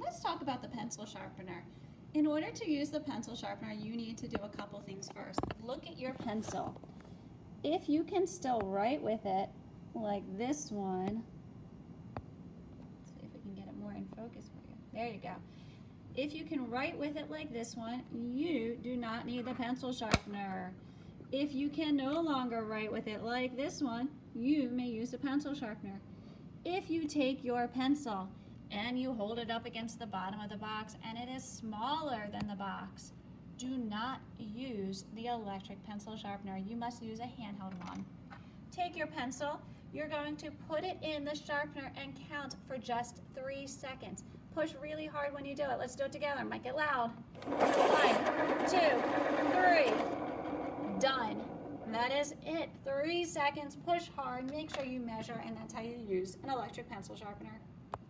let's talk about the pencil sharpener. In order to use the pencil sharpener, you need to do a couple things first. Look at your pencil. If you can still write with it, like this one, let's see if we can get it more in focus for you. There you go. If you can write with it like this one, you do not need the pencil sharpener. If you can no longer write with it like this one, you may use a pencil sharpener. If you take your pencil and you hold it up against the bottom of the box and it is smaller than the box, do not use the electric pencil sharpener. You must use a handheld one. Take your pencil, you're going to put it in the sharpener and count for just 3 seconds. Push really hard when you do it. Let's do it together. Make it loud. 1, 2, 3. Done. That is it. 3 seconds. Push hard. Make sure you measure, and that's how you use an electric pencil sharpener.